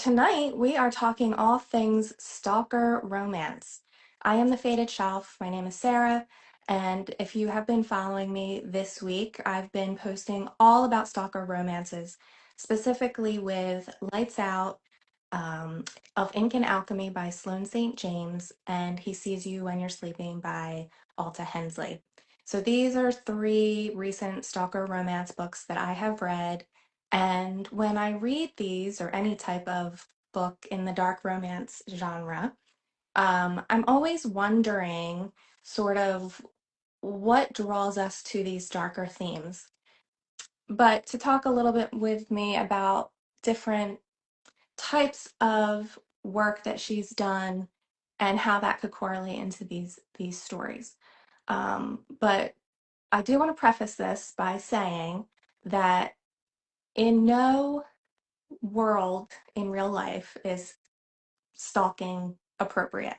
Tonight, we are talking all things stalker romance. I am the Faded Shelf. My name is Sarah, and if you have been following me this week, I've been posting all about stalker romances, specifically with Lights Out, of Ink and Alchemy by Sloane St. James, and He Sees You When You're Sleeping by Alta Hensley. So these are three recent stalker romance books that I have read, and when I read these or any type of book in the dark romance genre, I'm always wondering sort of what draws us to these darker themes. But to talk a little bit with me about different types of work that she's done and how that could correlate into these stories. But I do want to preface this by saying that in no world in real life is stalking appropriate.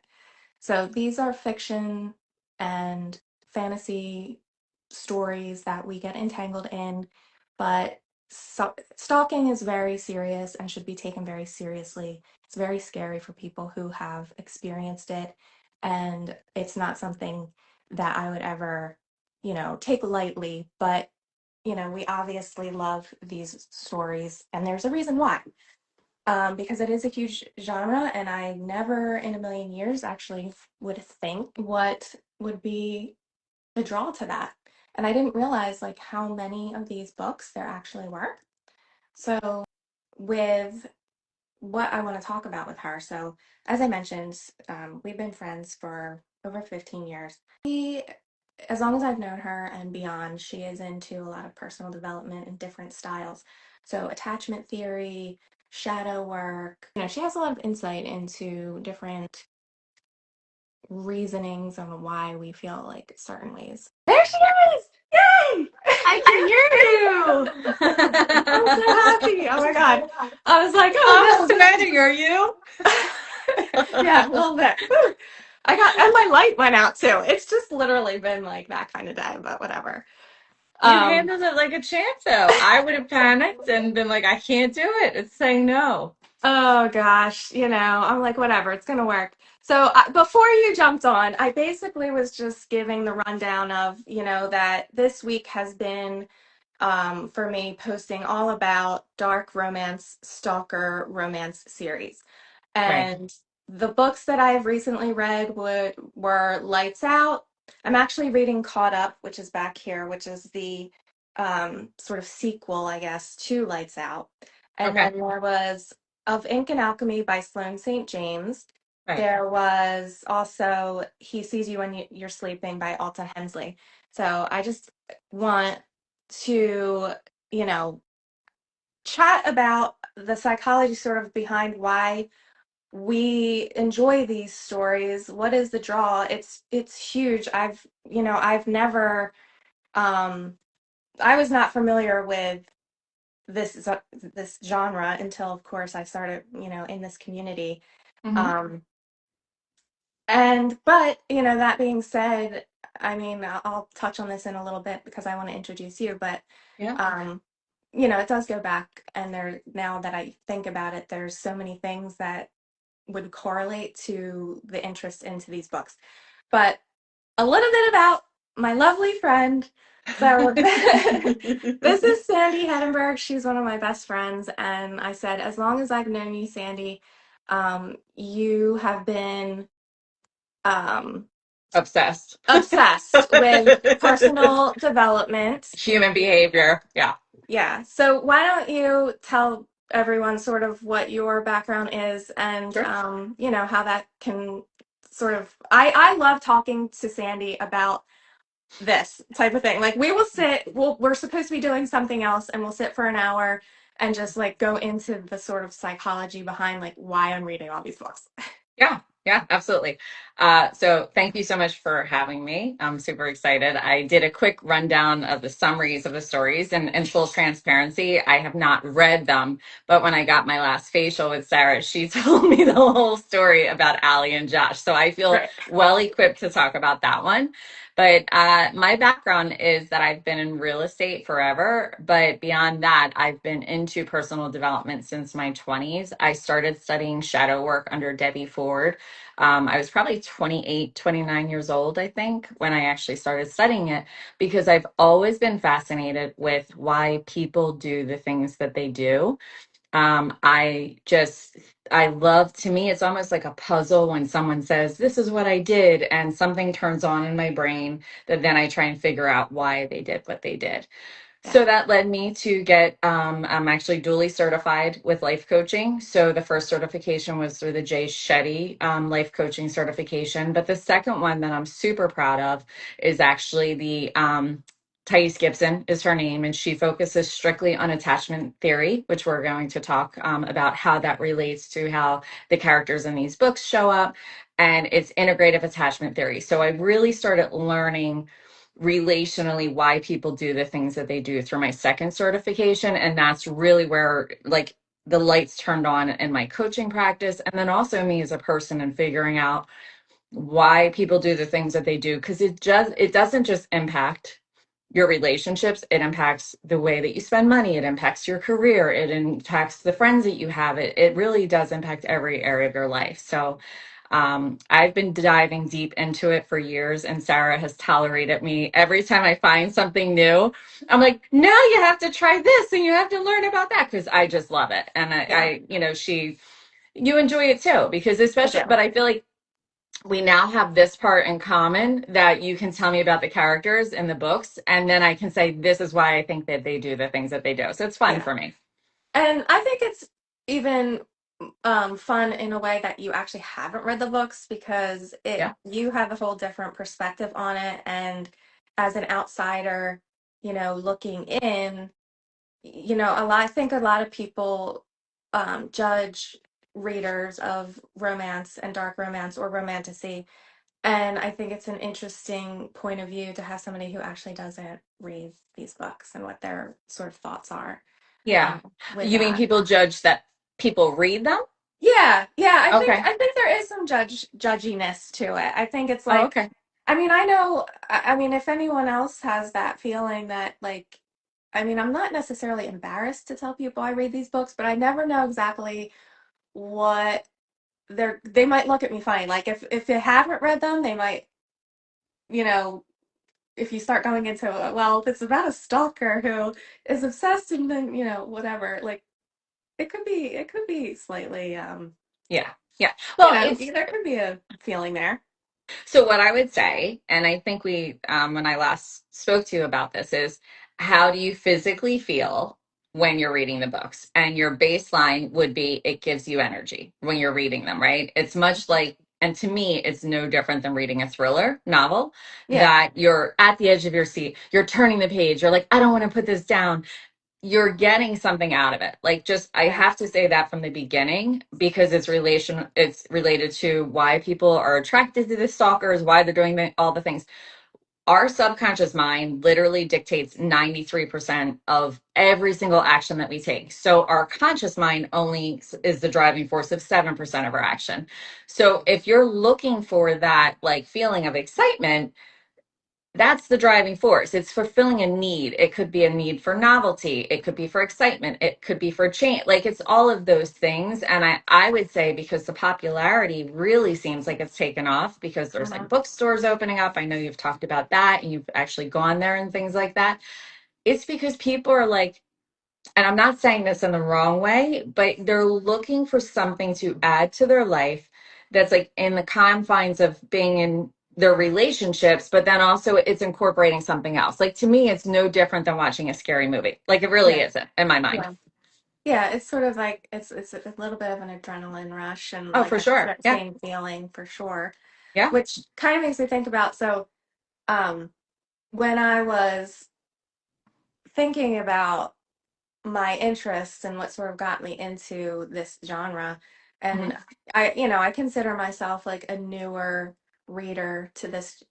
So these are fiction and fantasy stories that we get entangled in, but stalking is very serious and should be taken very seriously. It's very scary for people who have experienced it, and it's not something that I would ever, take lightly, but we obviously love these stories, and there's a reason why. Because it is a huge genre, and I never in a million years actually would think what would be the draw to that. And I didn't realize like how many of these books there actually were. So with what I want to talk about with her, so as I mentioned, we've been friends for over 15 years. As long as I've known her and beyond, she is into a lot of personal development in different styles. So attachment theory, shadow work. She has a lot of insight into different reasonings on why we feel like certain ways. There she is! Yay! I can hear I'm so you. happy. Oh my God. I was like, Oh, oh Mr. Magic, are you? no. Yeah, a little bit. Whew. And my light went out too. It's just literally been like that kind of day, but whatever. You Um, handled it like a champ, though. I would have panicked and been like, I can't do it. It's saying no. oh gosh, I'm like, whatever, it's gonna work. So before you jumped on, I basically was just giving the rundown of, that this week has been for me posting all about dark romance, stalker romance series. Right. And the books that I've recently read were Lights Out. I'm actually reading Caught Up, which is back here, which is the sort of sequel, I guess, to Lights Out. And Okay. then there was Of Ink and Alchemy by Sloane St. James. Right. There was also He Sees You When You're Sleeping by Alta Hensley. So I just want to, you know, chat about the psychology sort of behind why we enjoy these stories. What is the draw? It's huge. I've never um I was not familiar with this genre until of course I started, in this community. Mm-hmm. Um and but, that being said, I mean, I'll touch on this in a little bit because I want to introduce you, but Yeah. um it does go back, and now that I think about it, there's so many things that would correlate to the interest into these books. But a little bit about my lovely friend. So this is Sandy Hedenberg. She's one of my best friends. And I said, as long as I've known you, Sandy, you have been um, Obsessed. obsessed with personal development. Human behavior. Yeah. Yeah. So why don't you tell everyone sort of what your background is, and Sure. how that can sort of I love talking to Sandy about this type of thing. Like we're supposed to be doing something else, and we'll sit for an hour and just like go into the sort of psychology behind like why I'm reading all these books. Yeah. Yeah, absolutely. So thank you so much for having me. I'm super excited. I did a quick rundown of the summaries of the stories, and in full transparency, I have not read them. But when I got my last facial with Sarah, she told me the whole story about Allie and Josh. So I feel Right. well equipped to talk about that one. But my background is that I've been in real estate forever. But beyond that, I've been into personal development since my 20s. I started studying shadow work under Debbie Ford. I was probably 28, 29 years old, I think, when I actually started studying it, because I've always been fascinated with why people do the things that they do. I just, I love, to me, it's almost like a puzzle when someone says, this is what I did, and something turns on in my brain that then I try and figure out why they did what they did. Yeah. So that led me to get, I'm actually dually certified with life coaching. So the first certification was through the Jay Shetty life coaching certification. But the second one that I'm super proud of is actually the Thais Gibson is her name, and she focuses strictly on attachment theory, which we're going to talk about how that relates to how the characters in these books show up. And it's integrative attachment theory. So I really started learning relationally why people do the things that they do through my second certification. And that's really where like the lights turned on in my coaching practice. And then also me as a person and figuring out why people do the things that they do. Cause it doesn't just impact your relationships, it impacts the way that you spend money, it impacts your career, it impacts the friends that you have. It really does impact every area of your life. So I've been diving deep into it for years, and Sarah has tolerated me. Every time I find something new, I'm like, now you have to try this and you have to learn about that because I just love it. And Yeah, you enjoy it too, because I especially, do. but I feel like we now have this part in common that you can tell me about the characters in the books, and then I can say, this is why I think that they do the things that they do. So it's fun Yeah. for me. And I think it's even fun in a way that you actually haven't read the books because it Yeah. you have a whole different perspective on it. And as an outsider, looking in, I think a lot of people judge readers of romance and dark romance or romantasy. And I think it's an interesting point of view to have somebody who actually doesn't read these books and what their sort of thoughts are Yeah. with You mean that. people judge that people read them? Yeah, yeah, I think Okay. I think there is some judginess to it. I think it's Oh, like, okay. I mean, I know, I mean, if anyone else has that feeling that like, I mean, I'm not necessarily embarrassed to tell people I read these books, but I never know exactly what they might look at me funny. Like if they haven't read them, they might, you know, if you start going into, well, if it's about a stalker who is obsessed and then, whatever, like it could be slightly Yeah. Yeah. Well, it's there could be a feeling there. so what I would say, and I think when I last spoke to you about this, is how do you physically feel when you're reading the books? And your baseline would be it gives you energy when you're reading them, right? It's much like, and to me, it's no different than reading a thriller novel Yeah, that you're at the edge of your seat, you're turning the page, you're like, I don't want to put this down, you're getting something out of it. Like just I yeah, have to say that from the beginning because it's related to why people are attracted to the stalkers, why they're doing all the things. Our subconscious mind literally dictates 93% of every single action that we take. So our conscious mind only is the driving force of 7% of our action. So if you're looking for that like feeling of excitement, that's the driving force. It's fulfilling a need. It could be a need for novelty. It could be for excitement. It could be for change. Like it's all of those things. And I would say because the popularity really seems like it's taken off because there's like uh-huh, bookstores opening up. I know you've talked about that and you've actually gone there and things like that. It's because people are like, and I'm not saying this in the wrong way, but they're looking for something to add to their life that's like in the confines of being in their relationships, but then also it's incorporating something else. Like to me, it's no different than watching a scary movie. Like it really yeah, isn't in my mind. yeah, yeah. It's sort of like it's a little bit of an adrenaline rush and Oh, like for sure. that Yeah. same feeling for sure, Yeah. which kind of makes me think about um when I was thinking about my interests and what sort of got me into this genre. And Hmm. I consider myself like a newer reader to this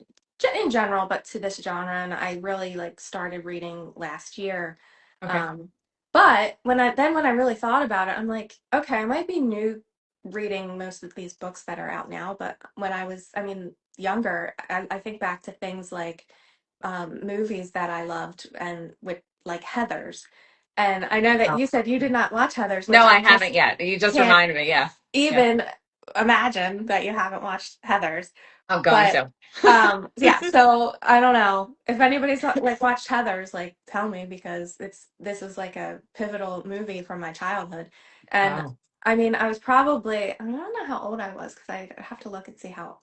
in general, but to this genre, and I really like started reading last year. Okay. Um, but when I really thought about it, I'm like, okay, I might be new reading most of these books that are out now, but when I mean, younger, I think back to things like movies that I loved and with like Heathers. And I know that Oh. you said you did not watch Heathers, No, which I I just haven't yet. You just can't reminded me. Yeah. Yeah. even imagine that you haven't watched Heathers. I'm going But to. yeah, so I don't know if anybody's like watched Heathers, like tell me because this is like a pivotal movie from my childhood. And Wow. I mean, I don't know how old I was because I have to look and see how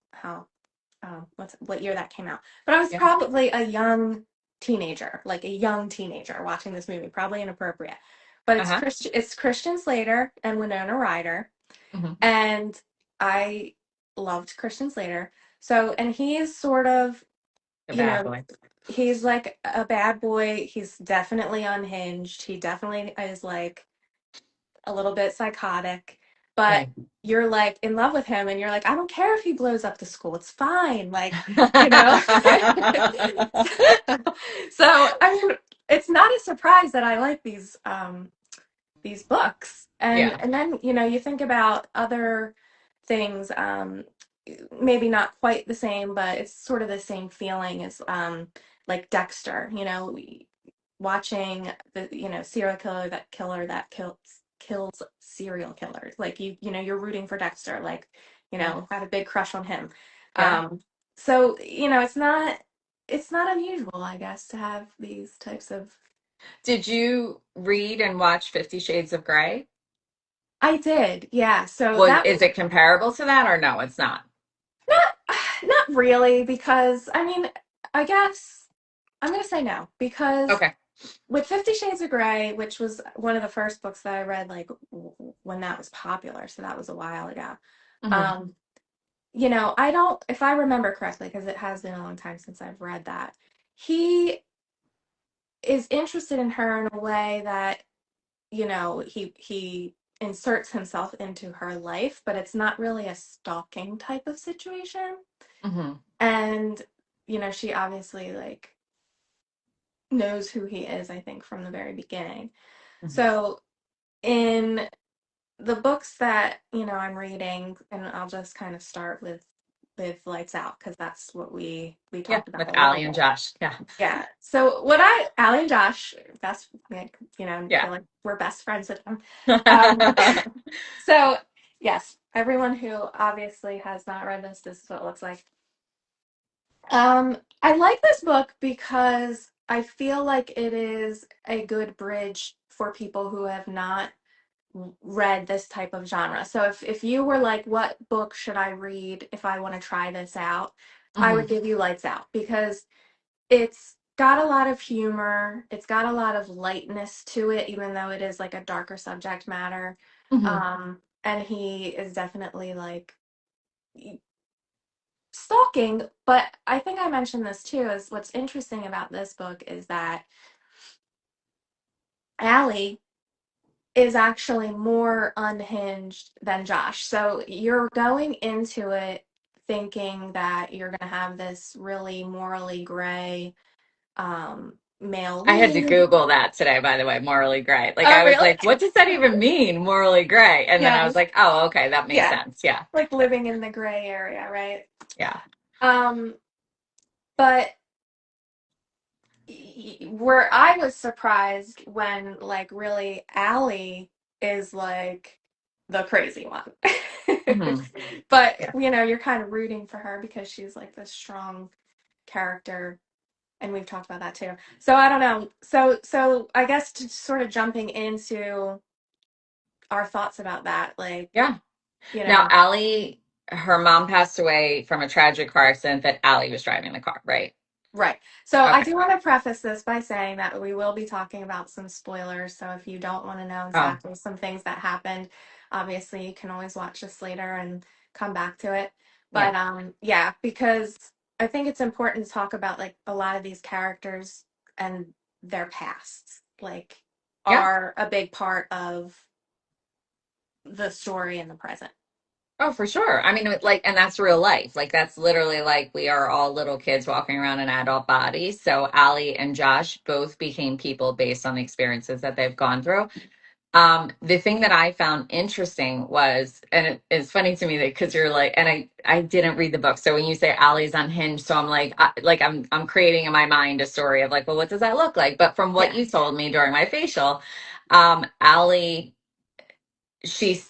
what year that came out. But I was Yeah. probably a young teenager, like a young teenager watching this movie, probably inappropriate. But Uh-huh. It's Christian Slater and Winona Ryder, Hmm. and I loved Christian Slater. So, and he's sort of, A you bad know, boy. he's like a bad boy. He's definitely unhinged. He definitely is like a little bit psychotic, but Right. you're like in love with him and you're like, I don't care if he blows up the school. It's fine. Like, you know. So, I mean, it's not a surprise that I like these books. Yeah. And then, you think about other things, maybe not quite the same, but it's sort of the same feeling as like Dexter, watching the, serial killer that kills serial killers. Like you're rooting for Dexter, like, Yeah. had a big crush on him. Yeah. Um, so, it's not unusual, I guess, to have these types of. Did you read and watch 50 Shades of Grey? I did, yeah. So Was that is was it comparable to that or no, it's not? not not really because I mean, I guess I'm gonna say no because Okay. with 50 Shades of Grey, which was one of the first books that I read like when that was popular, so that was a while ago. Hmm. Um, I don't, if I remember correctly, because it has been a long time since I've read that, he is interested in her in a way that, he inserts himself into her life, but it's not really a stalking type of situation. Hmm. And, she obviously like knows who he is, I think, from the very beginning. Hmm. So in the books that, I'm reading, and I'll just kind of start with Lights Out because that's what we Yeah, talked about with a little Allie and bit. Josh. Yeah. Yeah. So Allie and Josh, best, like, I Yeah. feel like we're best friends with them. Um, so yes, everyone who obviously has not read this is what it looks like. I like this book because I feel like it is a good bridge for people who have not read this type of genre. So if you were like, what book should I read if I want to try this out? I Hmm. would give you Lights Out because it's got a lot of humor. It's got a lot of lightness to it, even though it is like a darker subject matter. Hmm. And he is definitely like stalking, but I think I mentioned this too, is what's interesting about this book is that Allie is actually more unhinged than Josh. So you're going into it thinking that you're going to have this really morally gray male I had to lead. Google that today, by the way, morally gray. Like Oh, I was really? like, what does that even mean, morally gray? And then I was Yes. like, oh, okay, that makes Yeah. sense. Yeah. Like living in the gray area, right? Yeah. Um, but where I was surprised when like really Allie is like the crazy one. Hmm. But Yeah. you're kind of rooting for her because she's like this strong character, and we've talked about that too. So I don't know. So I guess to sort of jumping into our thoughts about that, like, Yeah. you Now, know, Allie, her mom passed away from a tragic car accident that Allie was driving the car, right? right. So I Okay. do want to preface this by saying that we will be talking about some spoilers. So if you don't want to know Oh, exactly some things that happened, obviously you can always watch this later and come back to it. yeah. But yeah, because I think it's important to talk about like a lot of these characters and their pasts, like Yeah. are a big part of the story in the present. Oh, for sure. I mean, like, and that's real life. Like, that's literally like we are all little kids walking around in adult bodies. So, Allie and Josh both became people based on the experiences that they've gone through. The thing that I found interesting was, and it's funny to me that because you're like, and I didn't read the book. So when you say Allie's unhinged, so I'm like I'm creating in my mind a story of like, well, what does that look like? But from what Yeah. you told me during my facial, Allie,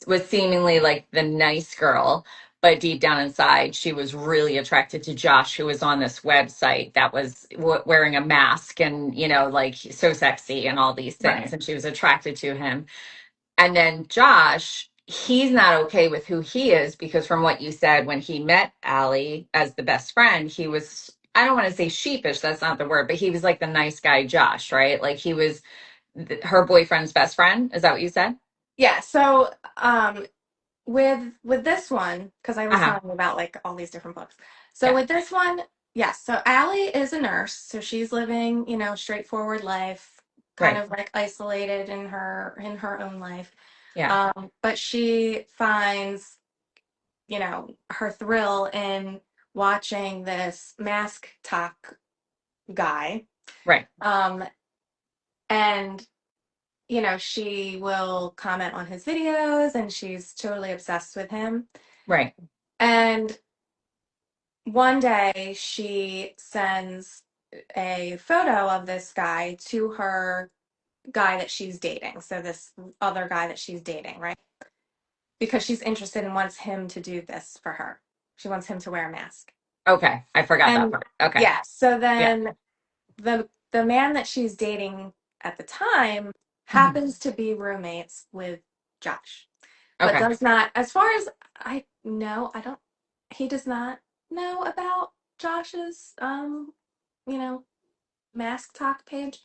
was seemingly like the nice girl, but deep down inside, she was really attracted to Josh, who was on this website that was wearing a mask and, like so sexy and all these things. Right. And she was attracted to him. And then Josh, he's not okay with who he is because from what you said, when he met Allie as the best friend, he was, I don't want to say sheepish, that's not the word, but he was like the nice guy, Josh, right? Like he was her boyfriend's best friend. Is that what you said? Yeah. So, with this one, because I Uh was huh. telling you about like all these different books. So Yeah. with this one, yes. So Allie is a nurse, so she's living, straightforward life, kind Right. of like isolated in her own life. Yeah. But she finds, her thrill in watching this mask talk guy. Right. Um, and she will comment on his videos and she's totally obsessed with him. Right. And one day she sends a photo of this guy to her guy that she's dating. So this other guy that she's dating, right? Because she's interested and wants him to do this for her. She wants him to wear a mask. Okay. I forgot that And part. Okay. yeah, so Yeah. then the man that she's dating at the time Mhm. happens to be roommates with Josh, but Okay. does not, as far as I know, I don't, he does not know about Josh's, you know, mask talk page.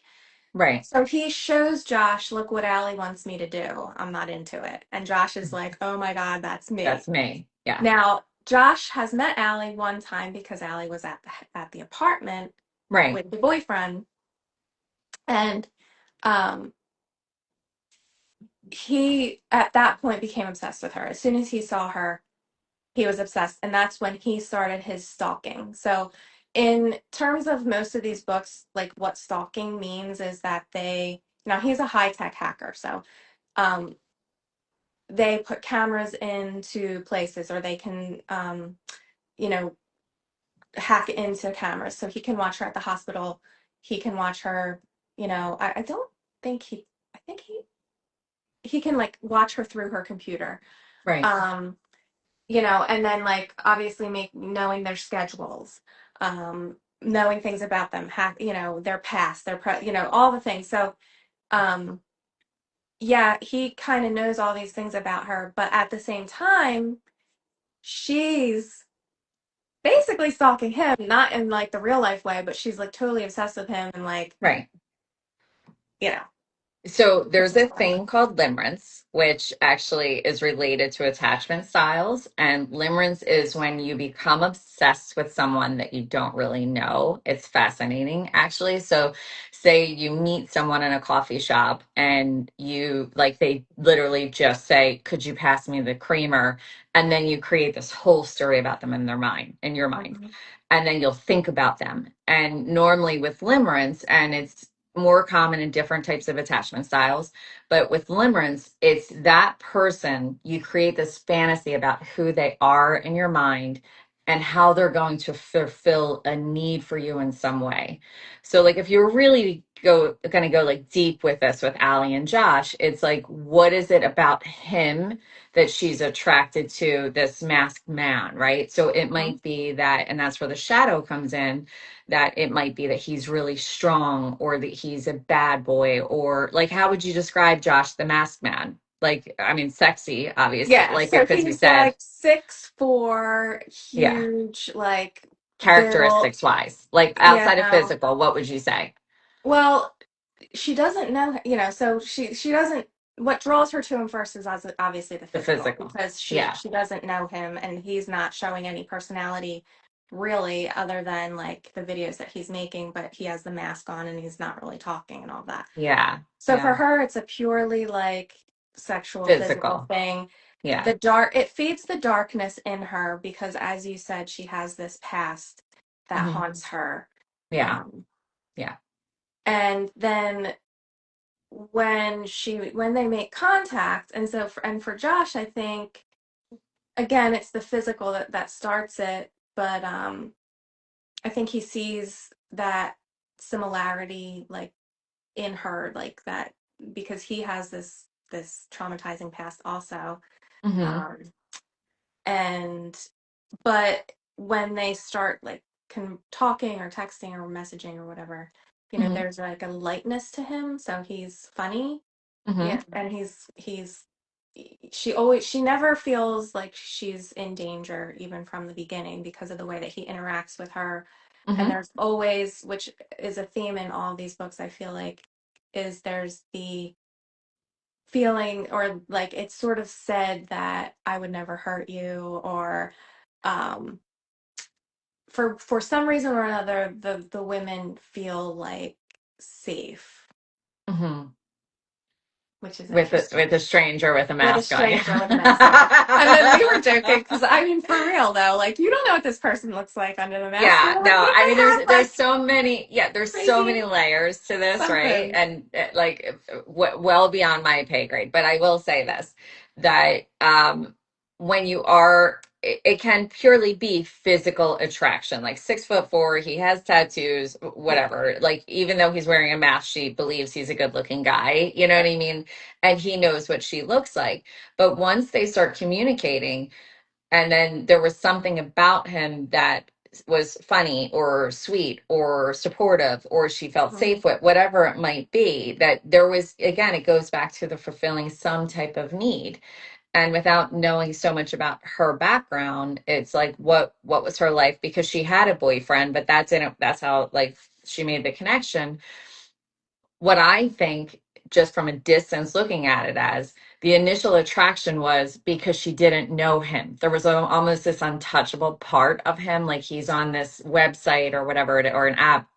Right. So he shows Josh, look what Allie wants me to do. I'm not into it. And Josh is like, oh my God, that's me. That's me. Yeah. Now, Josh has met Allie one time because Allie was at the apartment Right. with the boyfriend, and um, he at that point became obsessed with her. As soon as he saw her, he was obsessed, and that's when he started his stalking. So, in terms of most of these books, like what stalking means is that he's a high tech hacker, so um, they put cameras into places, or they can, you know, hack into cameras, so he can watch her at the hospital. He can watch her. I don't think he. I think he can like watch her through her computer. Right. Um, and then like obviously make knowing their schedules, knowing things about them, their past, all the things. So, um, yeah, he kind of knows all these things about her, but at the same time, she's basically stalking him, not in like the real life way, but she's like totally obsessed with him and like, Right. you know, So it's there's just a fun. thing called limerence, which actually is related to attachment styles. And limerence is when you become obsessed with someone that you don't really know. It's fascinating, actually. So, say you meet someone in a coffee shop and you like, they literally just say, could you pass me the creamer? And then you create this whole story about them in their mind, in your mind. Mhm. And then you'll think about them. And normally with limerence, and it's more common in different types of attachment styles. But with limerence, it's that person, you create this fantasy about who they are in your mind and how they're going to fulfill a need for you in some way. So like if you're really going to go like deep with this with Allie and Josh, it's like what is it about him that she's attracted to this masked man, right? So it Mhm. might be that, and that's where the shadow comes in, that it might be that he's really strong or that he's a bad boy, or like how would you describe Josh the masked man? Like, I mean, sexy, obviously, Yeah, like so because you he's said, like 6'4", yeah, huge, like built. characteristics wise, like outside of Yeah. physical, what would you say? Well, she doesn't know, so she doesn't. What draws her to him first is obviously the The physical, physical. because she Yeah. she doesn't know him and he's not showing any personality really, other than like the videos that he's making, but he has the mask on and he's not really talking and all that. Yeah. So for Yeah. her, it's a purely like sexual, physical Physical. thing. Yeah. The dark, it feeds the darkness in her because, as you said, she has this past that Hmm. haunts her. Yeah. Um, Yeah. and then when they make contact, and so for Josh, I think again it's the physical that starts it, but I think he sees that similarity like in her, like that, because he has this traumatizing past also. Hmm. um and but when they start like talking or texting or messaging or whatever, Hmm. there's like a lightness to him, so he's funny. Hmm. Yeah, and she never feels like she's in danger even from the beginning because of the way that he interacts with her. And Hmm. there's always, which is a theme in all of these books, I feel like, is there's the feeling, or like it's sort of said that I would never hurt you, or um for some reason or another the women feel like safe, Hmm. which is With interesting. a stranger with a With a mask on. stranger with a mask on. And then we were joking because I mean, for real though, like you don't know what this person looks like under the mask. So Yeah, we're like, no, what if I mean, they have there's like so many, yeah, there's so crazy many layers to this, right? something? And like well beyond my pay grade. But I will say this, that when you are, it can purely be physical attraction. Like 6'4", he has tattoos, Yeah. whatever. Like even though he's wearing a mask, she believes he's a good looking guy. You know what Right. I mean? And he knows what she looks like. But once they start communicating, and then there was something about him that was funny or sweet or supportive, or she felt Mhm. safe with, whatever it might be, that there was, again, it goes back to the fulfilling some type of need. And without knowing so much about her background, it's like what was her life, because she had a boyfriend, but that's how, like, she made the connection. What I think, just from a distance looking at it, as the initial attraction was because she didn't know him. There was almost this untouchable part of him, like he's on this website or whatever, or an app,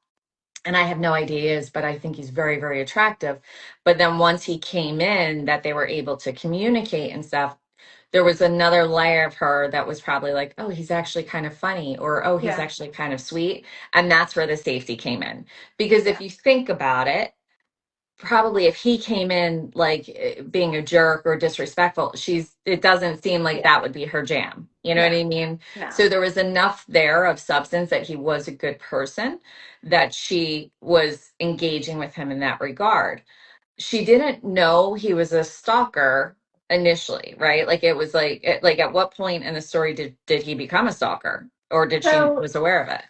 and I have no idea he is, but I think he's very, very attractive. But then once he came in, that they were able to communicate and stuff, there was another layer of her that was probably like, oh, he's actually kind of funny, or oh, he's Yeah. actually kind of sweet. And that's where the safety came in. Because if Yeah. you think about it, probably if he came in like being a jerk or disrespectful, it doesn't seem like Yeah. that would be her jam. You know what Yeah. I mean? No. So there was enough there of substance that he was a good person, that she was engaging with him in that regard. She didn't know he was a stalker initially, right? Like it was like at what point in the story did he become a stalker, or did she So was aware of it?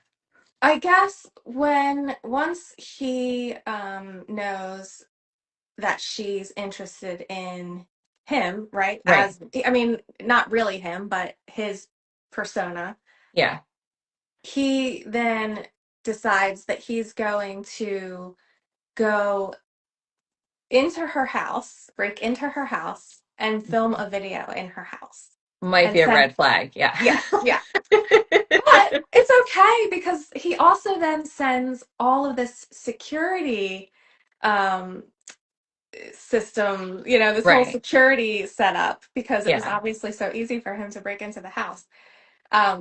I guess when once he knows that she's interested in him, right? Right. I mean, not really him, but his persona. Yeah. He then decides that he's going to go into her house, break into her house, and film a video in her house. Might And be a send, red flag. Yeah. yeah, yeah. But it's okay because he also then sends all of this security um system, this whole Right. security setup because it was Yeah. obviously so easy for him to break into the house.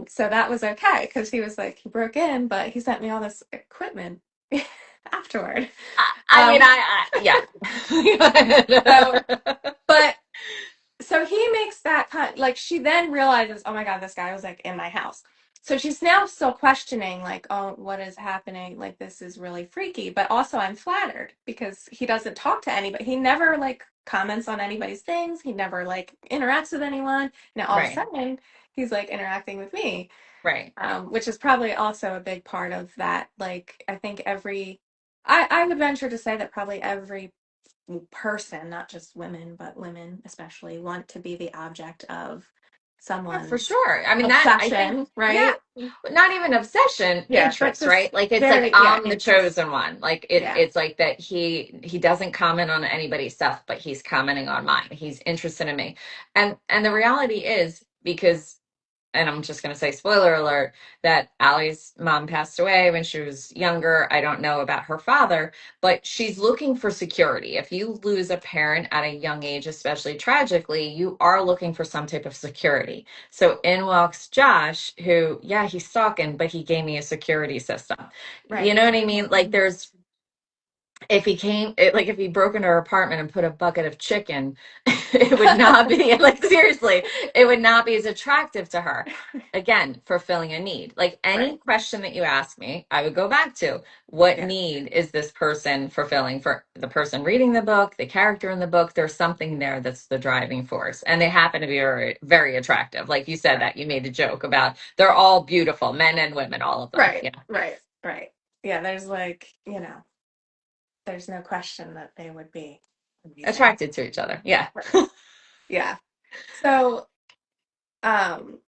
So that was okay because he was like, he broke in, but he sent me all this equipment afterward. I mean, Um, so, yeah. but so he makes that like she then realizes, oh my God, this guy was like in my house. So she's now still questioning, like, oh, what is happening? Like, this is really freaky. But also, I'm flattered because he doesn't talk to anybody. He never like comments on anybody's things. He never like interacts with anyone. Now, all of a Right. sudden, he's like interacting with me, Right. which is probably also a big part of that. Like, I think I would venture to say that probably every person, not just women, but women especially, want to be the object of Yeah, for someone's sure. I mean, that I think, obsession, yeah, right? not even obsession, Yeah, but interest, just right? Like it's like very, yeah, I'm the interest. chosen one. Like Yeah, it's like that he doesn't comment on anybody's stuff, but he's commenting on mine. He's interested in me. And the reality is, because and I'm just going to say spoiler alert, that Allie's mom passed away when she was younger. I don't know about her father, but she's looking for security. If you lose a parent at a young age, especially tragically, you are looking for some type of security. So in walks Josh, who, yeah, he's stalking, but he gave me a security system. You Right. know what I mean? Like there's if he came like if he broke into her apartment and put a bucket of chicken, it would not be like seriously, it would not be as attractive to her. Again, fulfilling a need. Like Right. any question that you ask me, I would go back to what Yeah. need is this person fulfilling? For the person reading the book, the character in the book, there's something there that's the driving force, and they happen to be very, very attractive. Like you said, Right. that you made a joke about they're all beautiful, men and women, all of them. Right. Yeah, Right. Right. Yeah, there's like, there's no question that they would be amazing. attracted to each other. Yeah. Right. Yeah. So, um,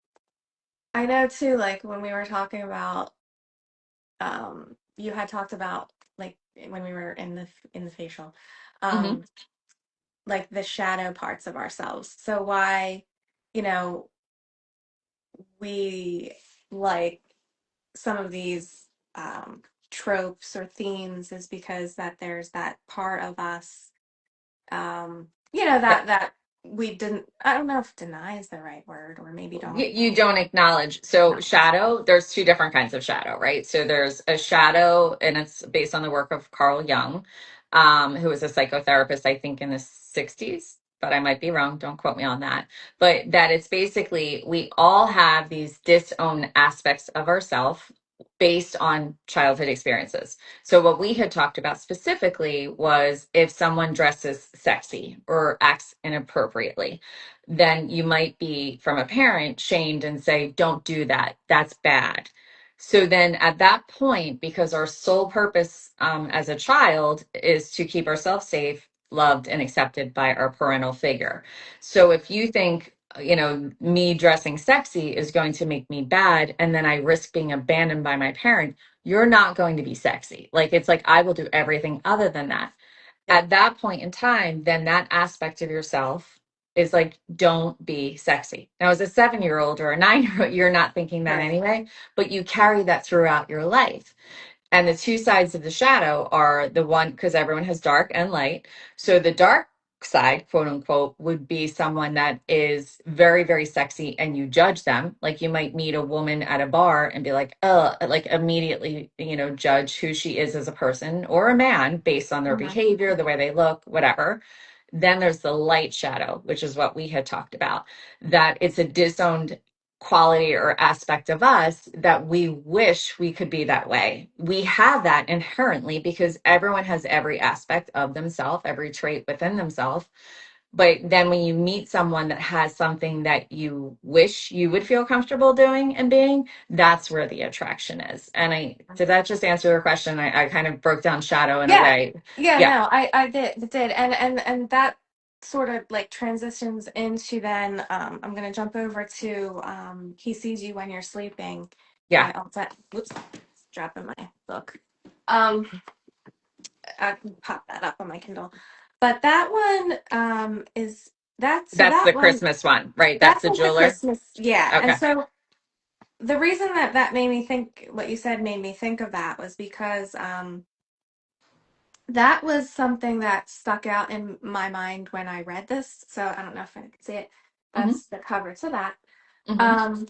I know too, like when we were talking about, you had talked about like when we were in the facial, Hmm. um, like the shadow parts of ourselves. So why, you know, we like some of these tropes or themes is because that there's that part of us, that we didn't, I don't know if deny is the right word, or maybe don't You acknowledge. don't acknowledge. So No. shadow, there's two different kinds of shadow, right? So there's a shadow, and it's based on the work of Carl Jung, who was a psychotherapist, I think in the 60s, but I might be wrong. Don't quote me on that. But that it's basically we all have these disowned aspects of ourself based on childhood experiences. So what we had talked about specifically was if someone dresses sexy or acts inappropriately, then you might be from a parent shamed and say, don't do that. That's bad. So then at that point, because our sole purpose as a child is to keep ourselves safe, loved, and accepted by our parental figure. So if you think, me dressing sexy is going to make me bad, and then I risk being abandoned by my parent, you're not going to be sexy. Like, it's like, I will do everything other than that. Yep. At that point in time, then that aspect of yourself is like, don't be sexy. Now, as a 7-year old or a 9-year old, you're not thinking that Right. anyway, but you carry that throughout your life. And the two sides of the shadow are the one, because everyone has dark and light. So the dark side, quote unquote, would be someone that is very, very sexy and you judge them. Like you might meet a woman at a bar and be like, oh, like immediately, judge who she is as a person, or a man based on their Hmm. behavior, the way they look, whatever. Then there's the light shadow, which is what we had talked about, that it's a disowned quality or aspect of us that we wish we could be that way. We have that inherently because everyone has every aspect of themselves, every trait within themselves. But then when you meet someone that has something that you wish you would feel comfortable doing and being, that's where the attraction is. And did that just answer your question? I kind of broke down shadow in a Yeah. way. Yeah, Yeah. no, I did. And that sort of like transitions into then, I'm gonna jump over to He Sees You When You're Sleeping Yeah. by Alta. Whoops, dropping my book. Um, I can pop that up on my Kindle. But that one is that so That's that the one Christmas one, right? That's that's the like the jeweler. Christmas, yeah. And Okay. so the reason that that made me think what you said made me think of that was because that was something that stuck out in my mind when I read this. So I don't know if I can see it. Hmm. That's the cover to that. Hmm. Um,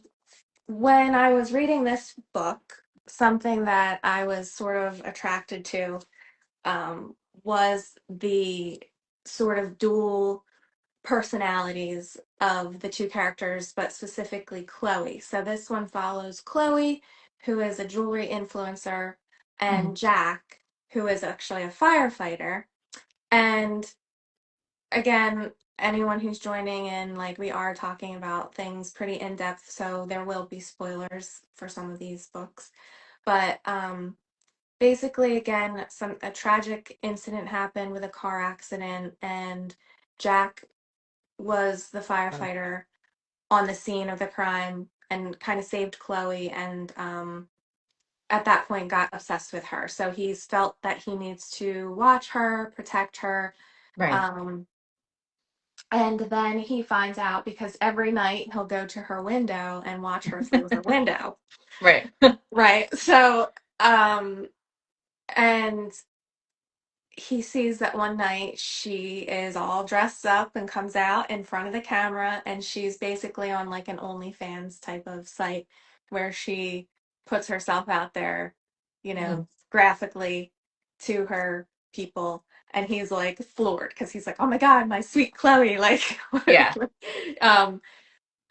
when I was reading this book, something that I was sort of attracted to was the sort of dual personalities of the two characters, but specifically Chloe. So this one follows Chloe, who is a jewelry influencer, Hmm. and Jack, who is actually a firefighter. And again, anyone who's joining in, like we are talking about things pretty in depth, so there will be spoilers for some of these books. But basically, again, some a tragic incident happened with a car accident, and Jack was the firefighter on the scene of the crime and kind of saved Chloe, and at that point got obsessed with her. So he's felt that he needs to watch her, protect her. Right. Um, And then he finds out because every night he'll go to her window and watch her through her window. Right. Right. So, um, and he sees that one night she is all dressed up and comes out in front of the camera, and she's basically on like an OnlyFans type of site where she puts herself out there, Mhm. graphically to her people. And he's like floored because he's like, oh my God, my sweet Chloe. Like, Yeah. um,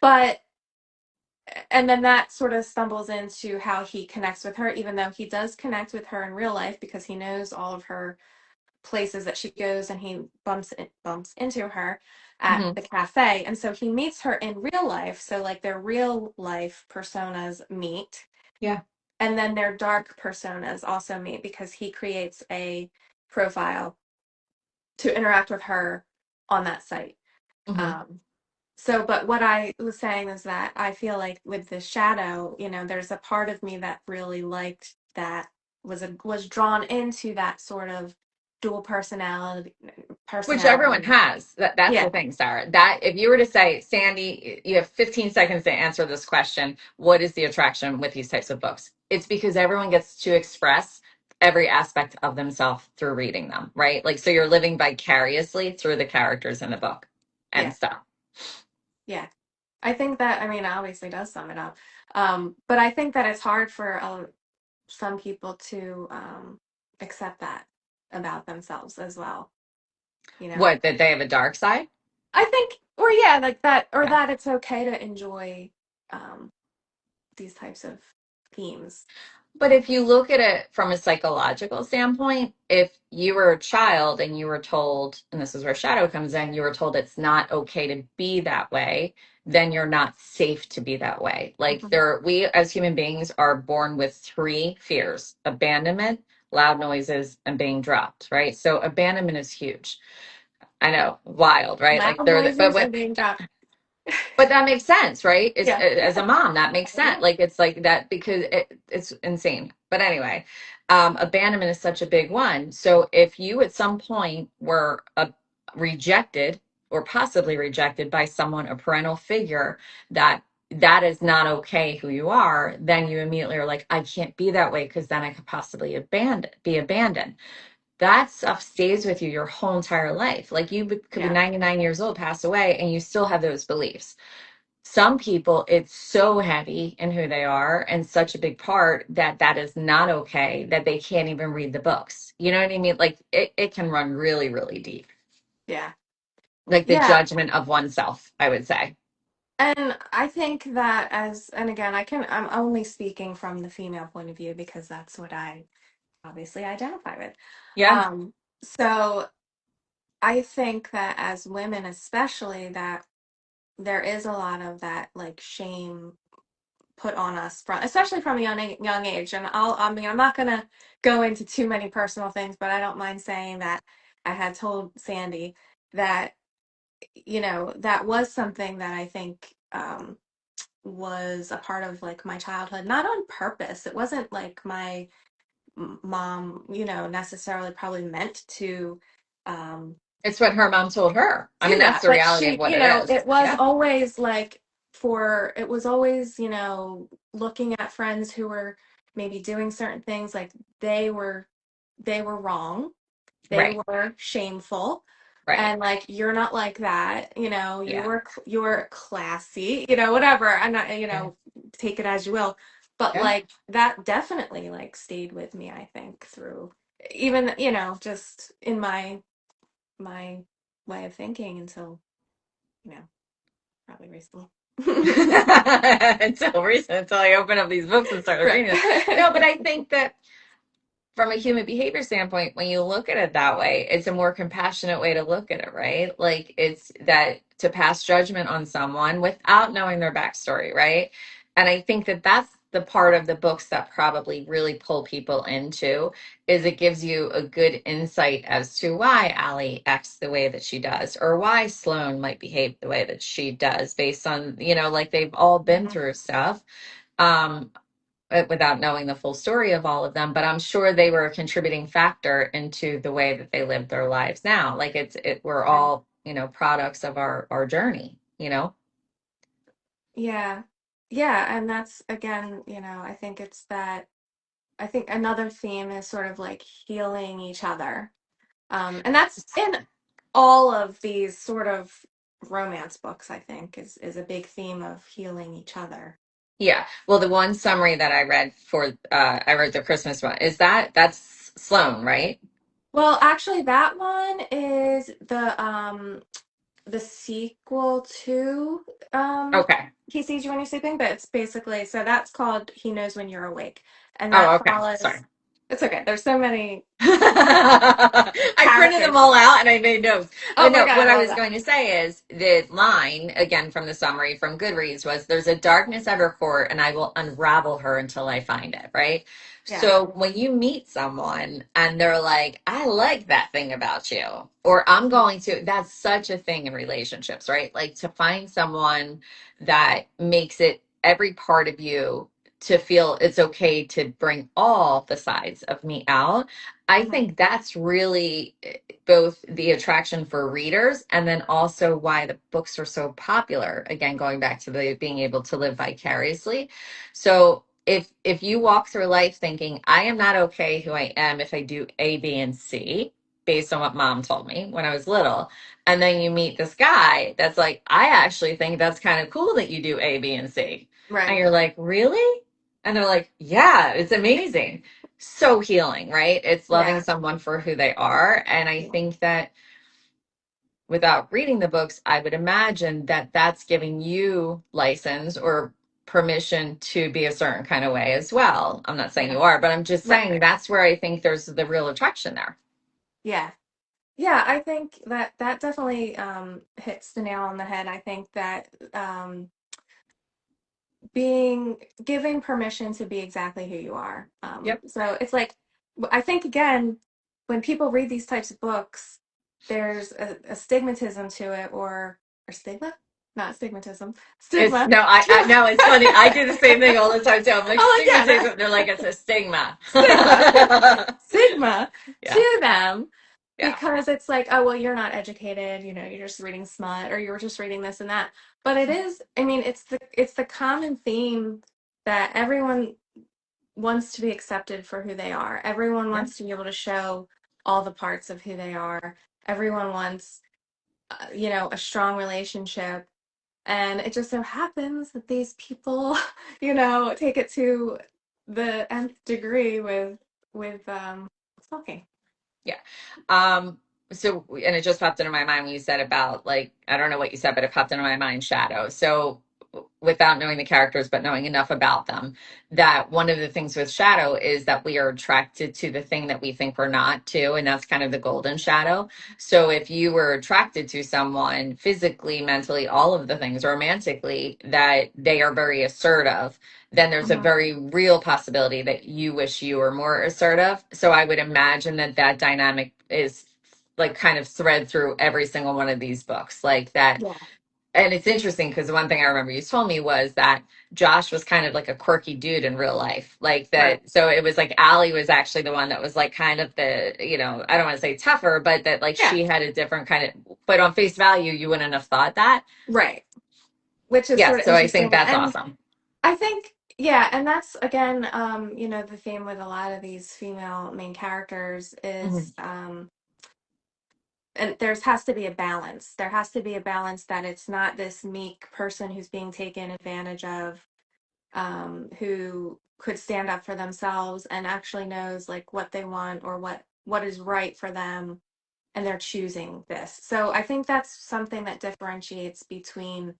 but, and then that sort of stumbles into how he connects with her, even though he does connect with her in real life because he knows all of her places that she goes, and he bumps into her at Hmm. the cafe, and so he meets her in real life, so like their real life personas meet, Yeah. and then their dark personas also meet because he creates a profile to interact with her on that site. Hmm. Um, so, but what I was saying is that I feel like with the shadow, there's a part of me that really liked that, was drawn into that sort of dual personality Which everyone personality. has. That's Yeah, the thing, Sarah. That if you were to say, Sandy, you have 15 seconds to answer this question, what is the attraction with these types of books? It's because everyone gets to express every aspect of themselves through reading them, right? Like, so you're living vicariously through the characters in the book and yeah, stuff. yeah. I think that, I mean, it obviously does sum it up. But I think that it's hard for some people to accept that about themselves as well, you know. What, that they have a dark side? I think, or yeah, like that, or Yeah. that it's okay to enjoy um, these types of themes. But if you look at it from a psychological standpoint, if you were a child and you were told, and this is where shadow comes in, you were told it's not okay to be that way, then you're not safe to be that way. Like Mhm. we as human beings are born with three fears: abandonment, loud noises, and being dropped, right? So abandonment is huge. I know, wild, right? Loud Like but noises when and being dropped. but that makes sense, right? It's Yeah, as a yeah, mom, that makes sense. yeah, Like it's like that because it's insane. But anyway, abandonment is such a big one. So if you at some point were rejected or possibly rejected by someone, a parental figure, that is not okay who you are, then you immediately are like, I can't be that way because then I could possibly be abandoned. That stuff stays with you your whole entire life. Like could be yeah, 99 years old, pass away, and you still have those beliefs. Some people, it's so heavy in who they are and such a big part that that is not okay, that they can't even read the books. You know what I mean? Like it can run really, really deep. yeah, Like the yeah. judgment of oneself, I would say. And I think that and again, I'm only speaking from the female point of view because that's what I obviously identify with. Yeah. So I think that as women, especially, that there is a lot of that like shame put on us from, especially from a young age. And I mean, I'm not gonna go into too many personal things, but I don't mind saying that I had told Sandy that, that was something that I think was a part of like my childhood, not on purpose. It wasn't like my mom, necessarily probably meant to um, It's what her mom told her. I mean, do that's that. the But reality of she, what it is. it was Yeah. always like it was always, looking at friends who were maybe doing certain things like they were they were wrong, they Right. were shameful, Right. and like you're not like that, Yeah. you're classy, whatever. I'm not, Yeah. take it as you will. But Yeah. like that definitely like stayed with me, I think, through even, just in my way of thinking until, you know, probably recently. Until recent, until I open up these books and start Right. reading them. No, but I think that from a human behavior standpoint, when you look at it that way, it's a more compassionate way to look at it, right? Like it's that to pass judgment on someone without knowing their backstory, right? And I think that that's the part of the books that probably really pull people into is it gives you a good insight as to why Allie acts the way that she does or why Sloane might behave the way that she does based on, like they've all been Mhm. through stuff. Um, without knowing the full story of all of them, but I'm sure they were a contributing factor into the way that they live their lives now. Like we're Right. all products of our journey, Yeah. Yeah, and that's again, I think it's that I think another theme is sort of like healing each other. And that's in all of these sort of romance books, I think, is a big theme of healing each other. Yeah. Well, the one summary that I read the Christmas one is that's Sloan, right? Well, actually, that one is the sequel to Okay. He Sees You When You're Sleeping, but it's basically so that's called He Knows When You're Awake. And Oh, that okay. Sorry. follows it's okay. There's so many I printed them characters. all out and I made notes. Oh But my no, God, what I I love was that. going to say is the line, again, from the summary from Goodreads was there's a darkness at her core and I will unravel her until I find it, right? Yeah. So when you meet someone and they're like, I like that thing about you, or I'm going to, that's such a thing in relationships, right? Like to find someone that makes it every part of you to feel it's okay to bring all the sides of me out. I Mhm. think that's really both the attraction for readers and then also why the books are so popular. Again, going back to the being able to live vicariously. So if you walk through life thinking I am not okay who I am if I do A, B, and C, based on what mom told me when I was little, and then you meet this guy that's like, I actually think that's kind of cool that you do A, B, and C. And Right. you're like, really? And they're like, yeah, it's amazing. So healing, right? It's loving Yeah. someone for who they are. And I Yeah. think that without reading the books, I would imagine that that's giving you license or permission to be a certain kind of way as well. I'm not saying Yeah. you are, but I'm just Right. saying that's where I think there's the real attraction there. Yeah. Yeah, I think that that definitely hits the nail on the head. I think that being giving permission to be exactly who you are. Yep. So it's like I think again, when people read these types of books, there's a stigmatism to it, or stigma, not stigmatism, It's stigma. no, I no, it's funny. I do the same thing all the time too. I'm like Oh, yeah, stigmatism. They're like it's a stigma. stigma, stigma Yeah, to them yeah, because it's like, oh, well, you're not educated, you're just reading smut or you're just reading this and that. But it is, I mean, it's the common theme that everyone wants to be accepted for who they are. Everyone yeah. wants to be able to show all the parts of who they are. Everyone wants, a strong relationship. And it just so happens that these people, take it to the nth degree with stalking. Yeah. So, and it just popped into my mind when you said about like, I don't know what you said, but it popped into my mind, shadow. So, without knowing the characters, but knowing enough about them, that one of the things with shadow is that we are attracted to the thing that we think we're not too. And that's kind of the golden shadow. So, if you were attracted to someone physically, mentally, all of the things romantically, that they are very assertive, then there's a Mhm. very real possibility that you wish you were more assertive. So I would imagine that that dynamic is like kind of thread through every single one of these books, like that. Yeah. And it's interesting because the one thing I remember you told me was that Josh was kind of like a quirky dude in real life. Like Right. that. So it was like Allie was actually the one that was like kind of the, I don't want to say tougher, but that like Yeah. she had a different kind of, but on face value, you wouldn't have thought that. Right. Which is Yeah. sort of So I think interesting. that's And awesome. I think, yeah, and that's again, the theme with a lot of these female main characters Hmm. is, and there's has to be a balance. There has to be a balance that it's not this meek person who's being taken advantage of, who could stand up for themselves and actually knows like what they want or what is right for them, and they're choosing this. So I think that's something that differentiates between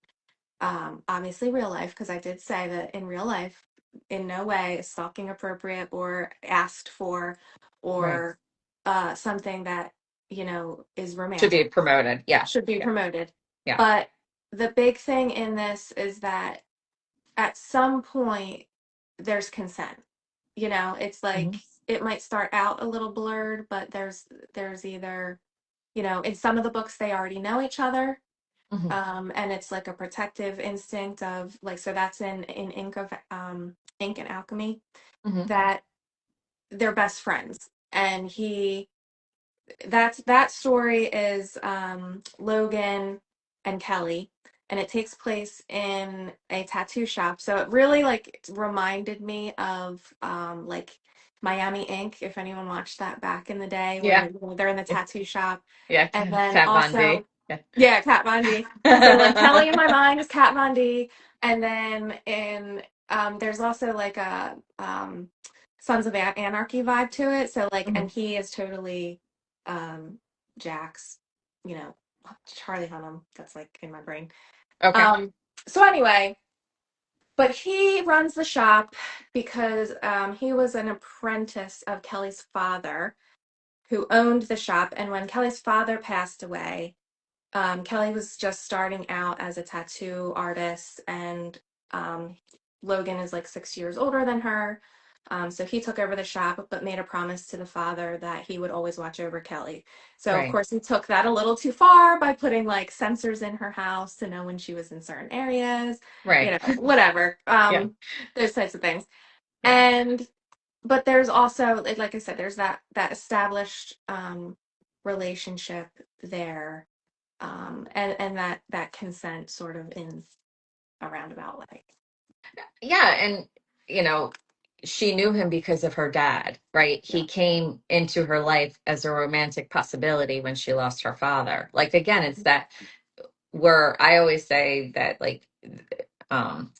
obviously real life, because I did say that in real life, in no way is stalking appropriate or asked for Right. or something that, is Should be romantic, promoted. Yeah. should be Yeah. promoted. Yeah. But the big thing in this is that at some point, there's consent. It's Hmm. like it might start out a little blurred, but there's either, in some of the books, they already know each other, Hmm. and it's like a protective instinct of like so that's in Ink and Alchemy Hmm. that they're best friends, and he that story is Logan and Kelly, and it takes place in a tattoo shop. So it really like reminded me of like Miami Ink, if anyone watched that back in the day, Yeah. where you know, they're in the tattoo shop, Yeah. and then Kat Von D. also Yeah. yeah, Kat Von D. So like Kelly in my mind is Kat Von D, and then in there's also like a Sons of Anarchy vibe to it. So like, and Mhm. he is totally um Jax, you know, Charlie Hunnam. That's like in my brain. Okay. Um, so anyway, but he runs the shop because he was an apprentice of Kelly's father, who owned the shop. And when Kelly's father passed away, Kelly was just starting out as a tattoo artist, and um, Logan is like 6 years older than her. So he took over the shop, but made a promise to the father that he would always watch over Kelly. So, of Right. course, he took that a little too far by putting like sensors in her house to know when she was in certain areas, you Right. know, whatever, Yeah. those types of things. Yeah. And, but there's also, like I said, there's that established relationship there, and that consent sort of in a roundabout way. Yeah. And, you know, she knew him because of her dad, right? Yeah. He came into her life as a romantic possibility when she lost her father. Like, again, it's that where I always say that, like,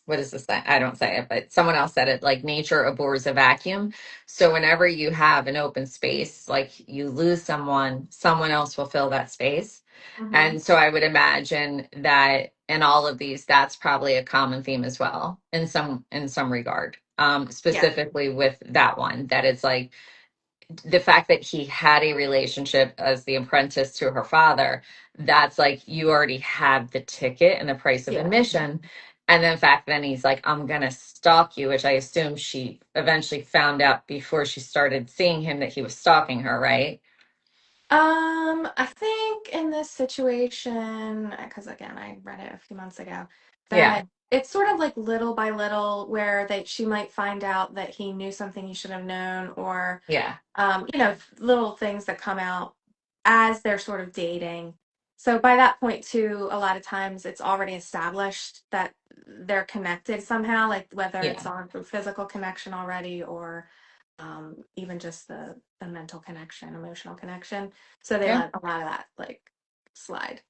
what is this? I don't say it, but someone else said it, like, nature abhors a vacuum. So whenever you have an open space, like you lose someone, someone else will fill that space. Hmm. And so I would imagine that in all of these, that's probably a common theme as well, in some regard. Yeah. Specifically with that one, that it's like the fact that he had a relationship as the apprentice to her father, that's like you already have the ticket and the price of Yeah. admission. And then fact then he's like, I'm gonna stalk you, which I assume she eventually found out before she started seeing him that he was stalking her, right? I think in this situation, because again, I read it a few months ago, Yeah, that it's sort of like little by little where that she might find out that he knew something he should have known, or yeah, you know, little things that come out as they're sort of dating. So by that point too, a lot of times it's already established that they're connected somehow, like whether it's yeah, on through physical connection already, or even just the mental connection, emotional connection. So they yeah. let a lot of that like slide.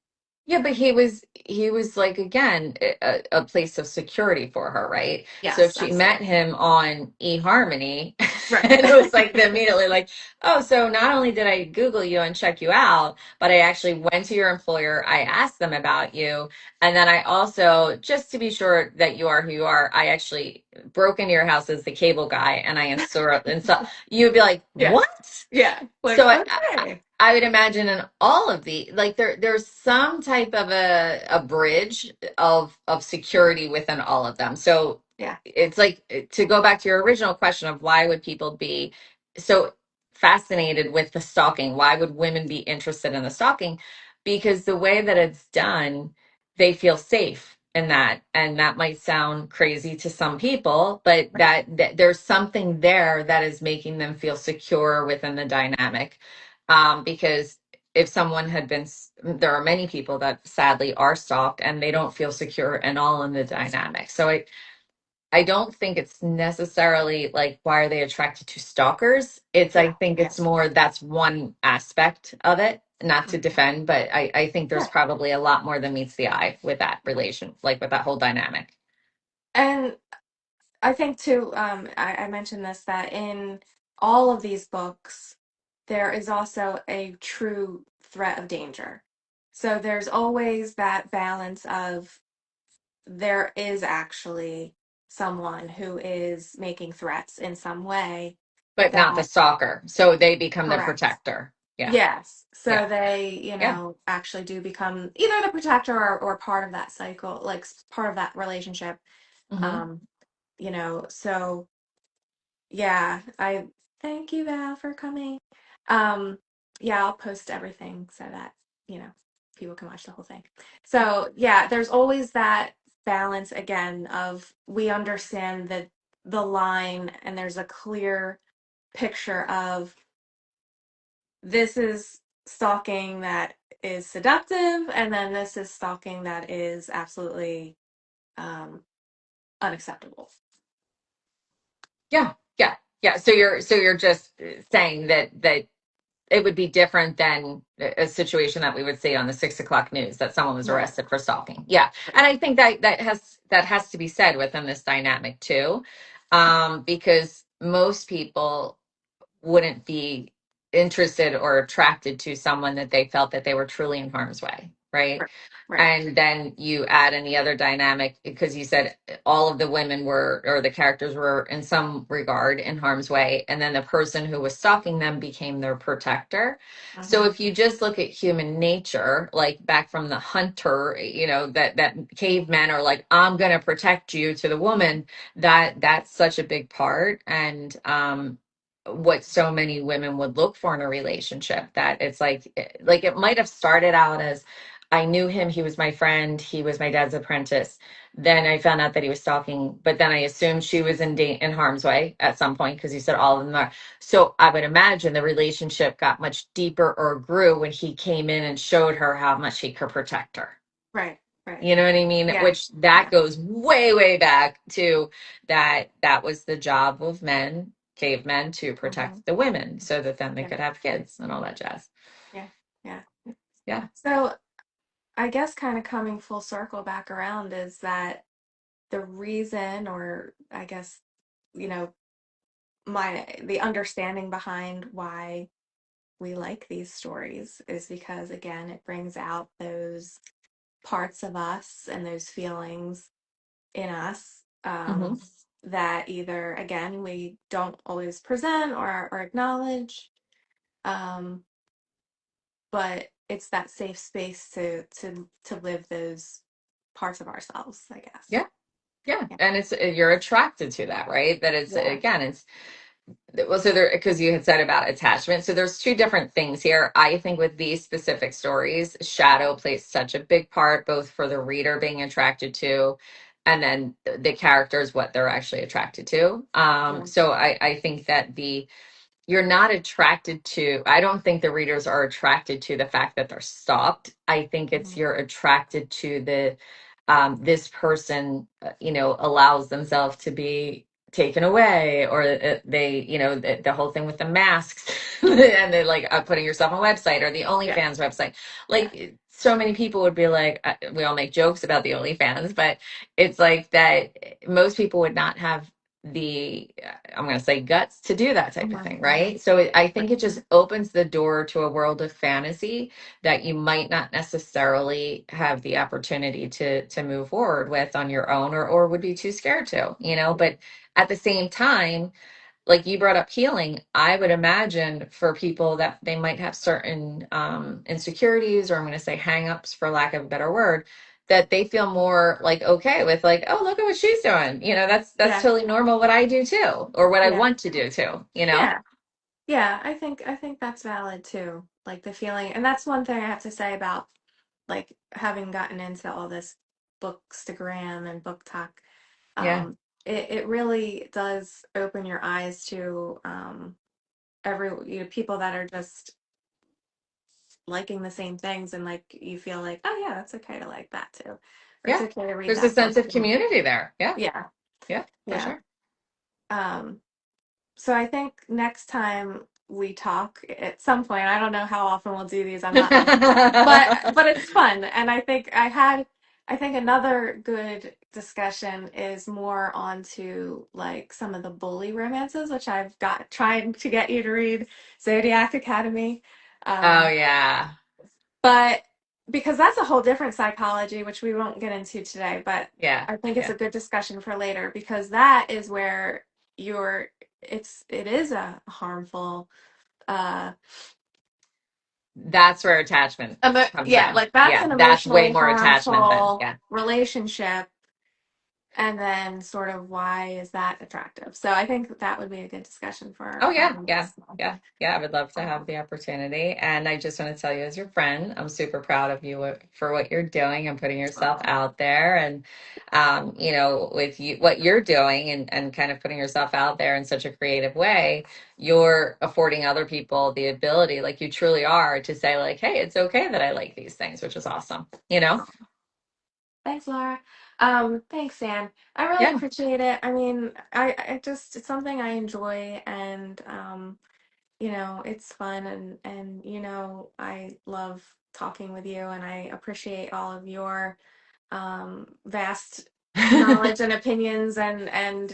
Yeah, but he was like again a place of security for her, right? So Yes, she met absolutely. him on eHarmony, Right. and it was like immediately like, oh, so not only did I Google you and check you out, but I actually went to your employer, I asked them about you, and then I also, just to be sure that you are who you are, I actually broke into your house as the cable guy, and I installed and so you would be like, Yeah. what? Yeah. So Like, okay. I would imagine in all of the like there's some type of a bridge of security within all of them. So Yeah. it's like to go back to your original question of why would people be so fascinated with the stalking? Why would women be interested in the stalking? Because the way that it's done, they feel safe in that. And that might sound crazy to some people, but Right. that there's something there that is making them feel secure within the dynamic. Because if someone had been, there are many people that sadly are stalked and they don't feel secure and all in the dynamic. So I don't think it's necessarily like why are they attracted to stalkers? It's I Yeah. think Yeah. it's more that's one aspect of it, not to Mhm. defend, but I think there's Yeah. probably a lot more than meets the eye with that relation, like with that whole dynamic. And I think too, I mentioned this, that in all of these books, there is also a true threat of danger. So there's always that balance of there is actually someone who is making threats in some way But not the that, stalker. So they become the correct. protector. Yeah. Yes. Yeah. So they, Yeah. actually do become either the protector or part of that cycle, like part of that relationship. Hmm. Um, so yeah, I thank you, Val, for coming. Um, yeah, I'll post everything so that, you know, people can watch the whole thing. So yeah, there's always that balance again of we understand that the line and there's a clear picture of this is stalking that is seductive, and then this is stalking that is absolutely um, unacceptable. Yeah, yeah, yeah. So you're just saying that it would be different than a situation that we would see on the 6 o'clock news that someone was Right. arrested for stalking. Yeah, and I think that has to be said within this dynamic too, because most people wouldn't be interested or attracted to someone that they felt that they were truly in harm's way, right? Right. Right. And then you add in the other dynamic because you said all of the women were, or the characters were in some regard in harm's way. And then the person who was stalking them became their protector. So Hmm. if you just look at human nature, like back from the hunter, that cavemen are like, I'm going to protect you to the woman, that's such a big part. And, what so many women would look for in a relationship, that it's like it might have started out as, I knew him, he was my friend, he was my dad's apprentice. Then I found out that he was stalking, but then I assumed she was in harm's way at some point because you said all of them are. So I would imagine the relationship got much deeper or grew when he came in and showed her how much he could protect her. Right. Right. You know what I mean? Yeah. Which that Yeah. goes way, way back to that was the job of men, cavemen, to Hmm. protect the women so that then they Yeah. could have kids and all that jazz. Yeah. Yeah. Yeah. So I guess kind of coming full circle back around is that the reason, or I guess, you know, the understanding behind why we like these stories is because, again, it brings out those parts of us and those feelings in us, Hmm. that either, again, we don't always present or acknowledge, um, but it's that safe space to live those parts of ourselves, I guess. Yeah. Yeah. Yeah. And it's, you're attracted to that, right? That it's, Yeah. again, it's, well, so there, because you had said about attachment. So there's two different things here. I think with these specific stories, shadow plays such a big part, both for the reader being attracted to, and then the characters, what they're actually attracted to. Yeah. So I think that you're not attracted to, I don't think the readers are attracted to the fact that they're stalked. I think it's Mhm. you're attracted to the this person allows themselves to be taken away, or they, the whole thing with the masks and they're like, putting yourself on a website, or the Yeah. OnlyFans website. Yeah. Like, so many people would be like, we all make jokes about the OnlyFans, but it's like that most people would not have the I'm going to say guts to do that type of Mhm. thing, Mhm. right? So I think Right. it just opens the door to a world of fantasy that you might not necessarily have the opportunity to move forward with on your own, or would be too scared to, but at the same time, like you brought up healing, I would imagine for people that they might have certain insecurities, or I'm going to say hangups for lack of a better word, that they feel more like okay with, like, oh, look at what she's doing. That's Yeah. totally normal, what I do too, or what I Yeah. want to do too. Yeah. Yeah. I think that's valid too. Like the feeling, and that's one thing I have to say about like having gotten into all this bookstagram and book talk. Yeah. It really does open your eyes to people that are just liking the same things, and like you feel like, oh yeah, that's okay to like that too, or it's Yeah. okay to read There's a that book sense of too. community there. Yeah. Yeah. Yeah, for Yeah. sure. Um, so I think next time we talk at some point, I don't know how often we'll do these. I'm not like, but it's fun. And I think another good discussion is more onto like some of the bully romances, which I've got trying to get you to read Zodiac Academy. Oh Um, yeah. but because that's a whole different psychology, which we won't get into today, but Yeah. I think it's Yeah. a good discussion for later because that is where you're it is a harmful uh That's where attachment comes yeah, in. like that's Yeah, an that's way emotionally more attachment than, harmful yeah. relationship And then sort of why is that attractive? So I think that would be a good discussion Oh for yeah, our yeah, next one. yeah, yeah. I would love to have Um, the opportunity. And I just want to tell you, as your friend, I'm super proud of you for what you're doing and putting yourself oh, out there. And with you, what you're doing and kind of putting yourself out there in such a creative way, you're affording other people the ability, like you truly are, to say, like, hey, it's okay that I like these things, which is awesome, you know? thanks, Laura. Thanks, Sam. I really Yeah. appreciate it. I mean, I just, it's something I enjoy and, it's fun and, I love talking with you and I appreciate all of your vast knowledge and opinions and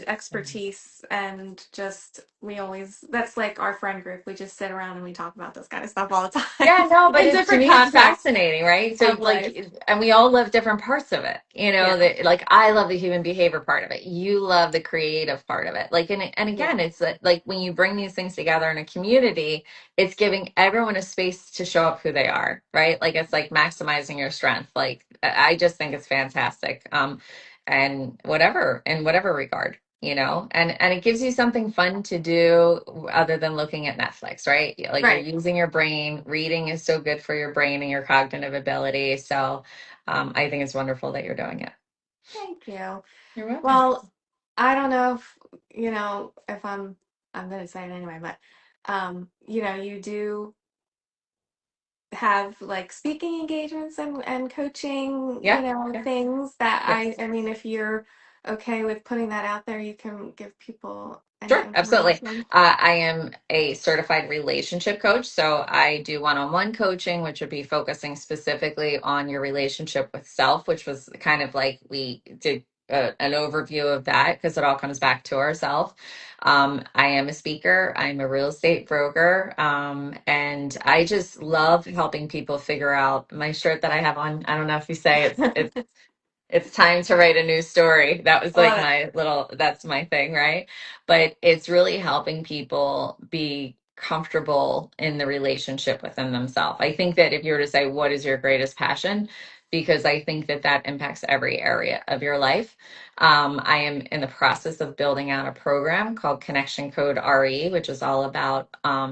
expertise and just we always that's like our friend group. We just sit around and we talk about this kind of stuff all the time Yeah, no, but in to different me, it's contexts fascinating, right? So, of life. like, and we all live different parts of it. Yeah. That, like, I love the human behavior part of it. You love the creative part of it. Like, and Yeah. again, it's like when you bring these things together in a community, it's giving everyone a space to show up who they are, right? Like, it's like maximizing your strength. Like, I just think it's fantastic. And whatever, in whatever regard. And it gives you something fun to do other than looking at Netflix, right? Like you're Right. using your brain. Reading is so good for your brain and your cognitive ability. So I think it's wonderful that you're doing it. Thank you. You're welcome. Well, I don't know if I'm gonna say it anyway, but you do have like speaking engagements and coaching, Yeah, yeah, things that yeah. I mean, if you're okay with putting that out there, you can give people any Sure, absolutely. information. I am a certified relationship coach, so I do one-on-one coaching, which would be focusing specifically on your relationship with self, which was kind of like we did an overview of that because it all comes back to ourself. I am a speaker, I'm a real estate broker, and I just love helping people figure out my shirt that I have on. I don't know if you say it's time to write a new story. That was like Love it. my little, that's my thing, right? But it's really helping people be comfortable in the relationship within themselves. I think that if you were to say, what is your greatest passion? Because I think that that impacts every area of your life. I am in the process of building out a program called Connection Code RE, which is all about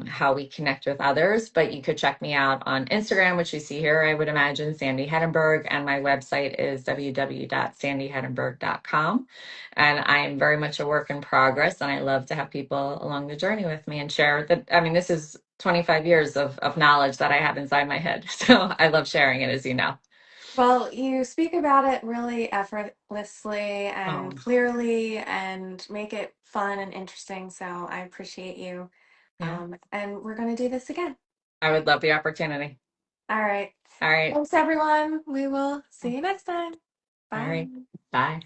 how we connect with others. But you could check me out on Instagram, which you see here, I would imagine, Sandy Hedenberg. And my website is www.sandyhedenberg.com. And I am very much a work in progress. And I love to have people along the journey with me and share that. I mean, this is 25 years of knowledge that I have inside my head. So I love sharing it, as you know. Well, you speak about it really effortlessly and Um, clearly and make it fun and interesting. So I appreciate you. yeah, And we're going to do this again. I would love the opportunity. All right. All right. Thanks, everyone. We will see you next time. All Bye. right. Bye.